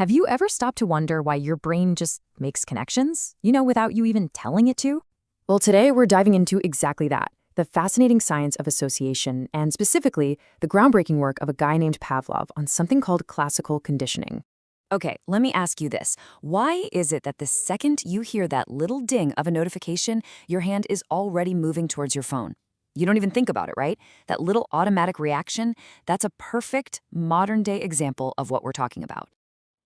Have you ever stopped to wonder why your brain just makes connections, without you even telling it to? Well, today we're diving into exactly that, the fascinating science of association, and specifically, the groundbreaking work of a guy named Pavlov on something called classical conditioning. Okay, let me ask you this. Why is it that the second you hear that little ding of a notification, your hand is already moving towards your phone? You don't even think about it, right? That little automatic reaction, that's a perfect modern-day example of what we're talking about.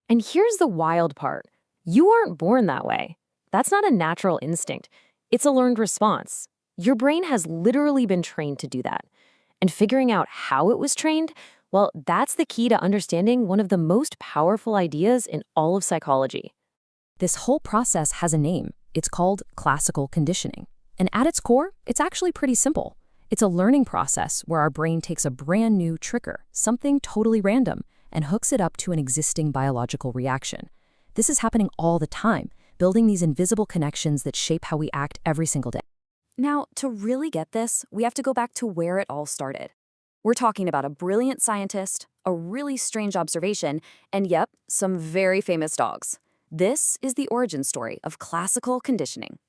And here's the wild part. You aren't born that way. That's not a natural instinct. It's a learned response. Your brain has literally been trained to do that. And figuring out how it was trained, well, that's the key to understanding one of the most powerful ideas in all of psychology. This whole process has a name. It's called classical conditioning. And at its core, it's actually pretty simple. It's a learning process where our brain takes a brand new trigger, something totally random, and hooks it up to an existing biological reaction. This is happening all the time, building these invisible connections that shape how we act every single day. Now, to really get this, we have to go back to where it all started. We're talking about a brilliant scientist, a really strange observation, and yep, some very famous dogs. This is the origin story of classical conditioning.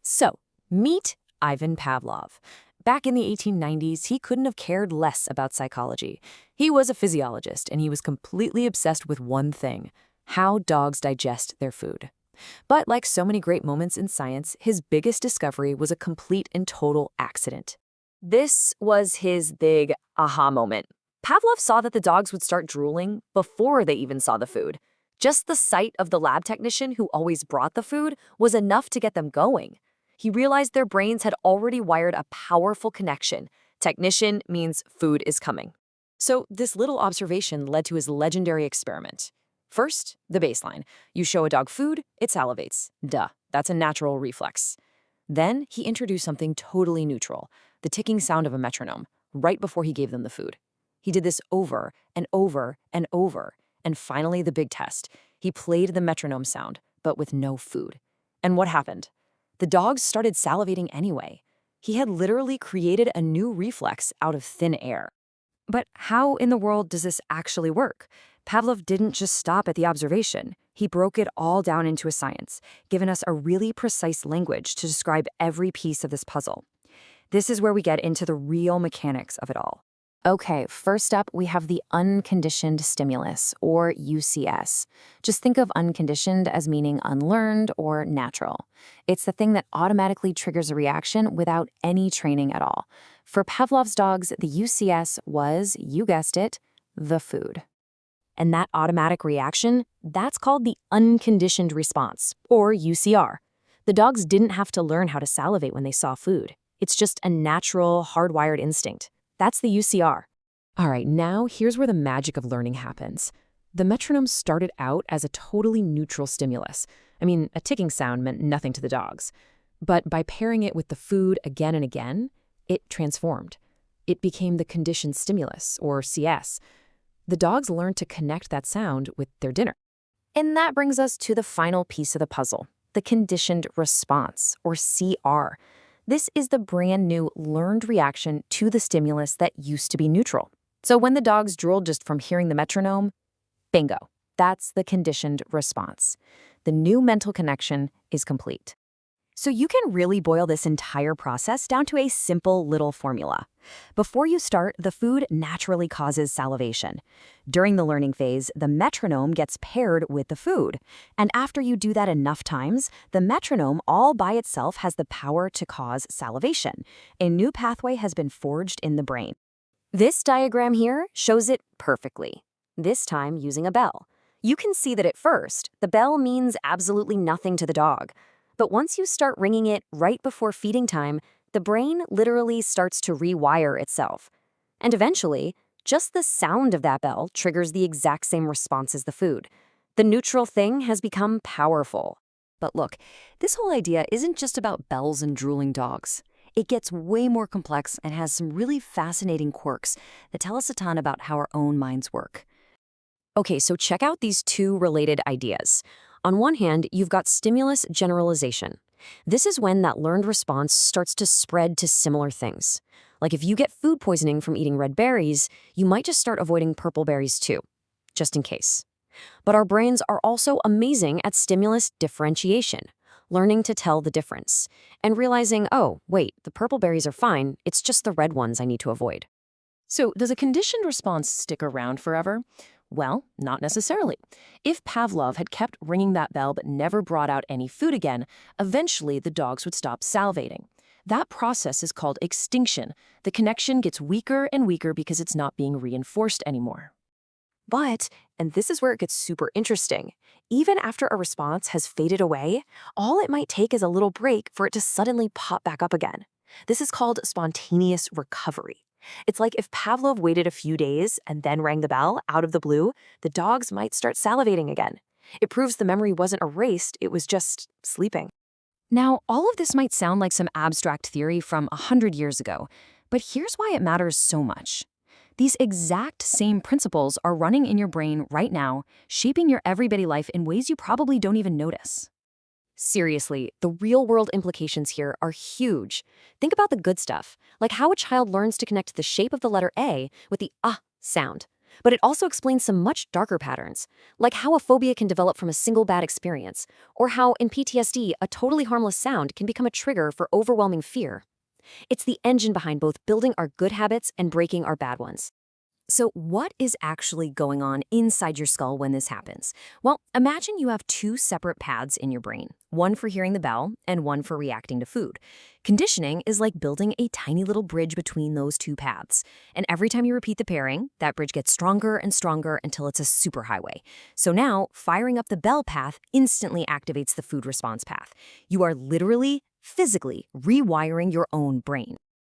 So, meet Ivan Pavlov. Back in the 1890s, he couldn't have cared less about psychology. He was a physiologist, and he was completely obsessed with one thing: how dogs digest their food. But like so many great moments in science, his biggest discovery was a complete and total accident. This was his big aha moment. Pavlov saw that the dogs would start drooling before they even saw the food. Just the sight of the lab technician who always brought the food was enough to get them going. He realized their brains had already wired a powerful connection. Technician means food is coming. So this little observation led to his legendary experiment. First, the baseline. You show a dog food, it salivates. Duh, that's a natural reflex. Then he introduced something totally neutral, the ticking sound of a metronome, right before he gave them the food. He did this over and over and over. And finally, the big test. He played the metronome sound, but with no food. And what happened? The dogs started salivating anyway. He had literally created a new reflex out of thin air. But how in the world does this actually work? Pavlov didn't just stop at the observation. He broke it all down into a science, giving us a really precise language to describe every piece of this puzzle. This is where we get into the real mechanics of it all. Okay, first up, we have the unconditioned stimulus, or UCS. Just think of unconditioned as meaning unlearned or natural. It's the thing that automatically triggers a reaction without any training at all. For Pavlov's dogs, the UCS was, you guessed it, the food. And that automatic reaction, that's called the unconditioned response, or UCR. The dogs didn't have to learn how to salivate when they saw food. It's just a natural, hardwired instinct. That's the UCR. All right, now here's where the magic of learning happens. The metronome started out as a totally neutral stimulus. I mean, a ticking sound meant nothing to the dogs. But by pairing it with the food again and again, it transformed. It became the conditioned stimulus, or CS. The dogs learned to connect that sound with their dinner. And that brings us to the final piece of the puzzle, the conditioned response, or CR. This is the brand new learned reaction to the stimulus that used to be neutral. So when the dogs drooled just from hearing the metronome, bingo, that's the conditioned response. The new mental connection is complete. So you can really boil this entire process down to a simple little formula. Before you start, the food naturally causes salivation. During the learning phase, the metronome gets paired with the food. And after you do that enough times, the metronome all by itself has the power to cause salivation. A new pathway has been forged in the brain. This diagram here shows it perfectly, this time using a bell. You can see that at first, the bell means absolutely nothing to the dog. But once you start ringing it right before feeding time, the brain literally starts to rewire itself. And eventually, just the sound of that bell triggers the exact same response as the food. The neutral thing has become powerful. But look, this whole idea isn't just about bells and drooling dogs. It gets way more complex and has some really fascinating quirks that tell us a ton about how our own minds work. Okay, so check out these two related ideas. On one hand, you've got stimulus generalization. This is when that learned response starts to spread to similar things. Like if you get food poisoning from eating red berries, you might just start avoiding purple berries too, just in case. But our brains are also amazing at stimulus differentiation, learning to tell the difference, and realizing, oh, wait, the purple berries are fine, it's just the red ones I need to avoid. So, does a conditioned response stick around forever? Well, not necessarily. If Pavlov had kept ringing that bell but never brought out any food again, eventually the dogs would stop salivating. That process is called extinction. The connection gets weaker and weaker because it's not being reinforced anymore. But, and this is where it gets super interesting, even after a response has faded away, all it might take is a little break for it to suddenly pop back up again. This is called spontaneous recovery. It's like if Pavlov waited a few days and then rang the bell out of the blue, the dogs might start salivating again. It proves the memory wasn't erased, it was just sleeping. Now, all of this might sound like some abstract theory from 100 years ago, but here's why it matters so much. These exact same principles are running in your brain right now, shaping your everyday life in ways you probably don't even notice. Seriously, the real-world implications here are huge. Think about the good stuff, like how a child learns to connect the shape of the letter A with the sound. But it also explains some much darker patterns, like how a phobia can develop from a single bad experience, or how in PTSD, a totally harmless sound can become a trigger for overwhelming fear. It's the engine behind both building our good habits and breaking our bad ones. So what is actually going on inside your skull when this happens? Well, imagine you have two separate paths in your brain, one for hearing the bell and one for reacting to food. Conditioning is like building a tiny little bridge between those two paths. And every time you repeat the pairing, that bridge gets stronger and stronger until it's a superhighway. So now, firing up the bell path instantly activates the food response path. You are literally, physically rewiring your own brain.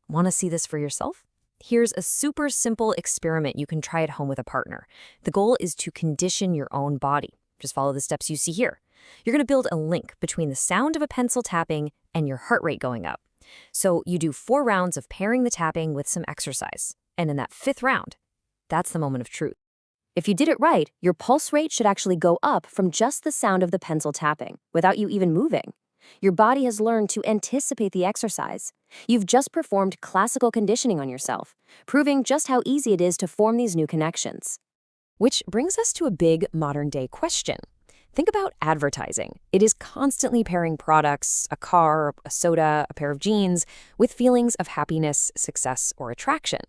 Want to see this for yourself? Here's a super simple experiment you can try at home with a partner. The goal is to condition your own body. Just follow the steps you see here. You're going to build a link between the sound of a pencil tapping and your heart rate going up. So you do 4 rounds of pairing the tapping with some exercise. And in that 5th round, that's the moment of truth. If you did it right, your pulse rate should actually go up from just the sound of the pencil tapping, without you even moving. Your body has learned to anticipate the exercise. You've just performed classical conditioning on yourself, proving just how easy it is to form these new connections. Which brings us to a big modern-day question. Think about advertising. It is constantly pairing products, a car, a soda, a pair of jeans, with feelings of happiness, success, or attraction.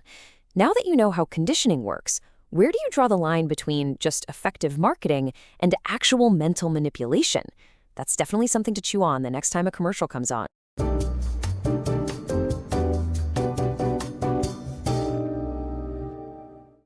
Now that you know how conditioning works, where do you draw the line between just effective marketing and actual mental manipulation? That's definitely something to chew on the next time a commercial comes on.